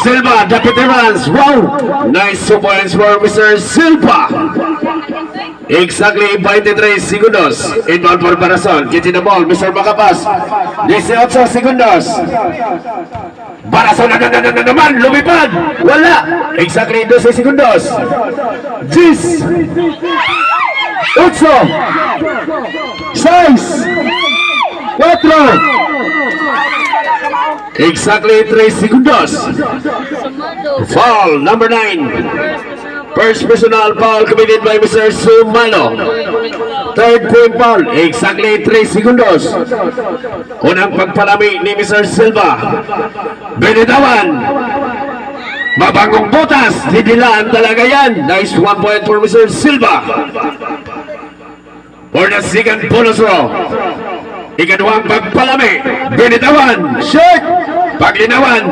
Silva, the veterans. Wow! Nice 2 points for Mr. Silva. Exactly 23 segundos. Inbound for Barason. Getting the ball, Mr. Macapas. 18 segundos. Barason na naman. Lumipad. Wala. Exactly 12 segundos. 10. 8. 6. 4. Exactly 3 segundos. Foul number 9. First personal foul committed by Mr. Sumalo. Third point foul. Exactly 3 segundos. Unang pagpalami ni Mr. Silva. Binitawan. Mabangong butas. Didilaan talaga yan. Nice 1 point for Mr. Silva. For the second bonus row. Ikaduhang pagpalami. Binitawan. Short. Paglinawan.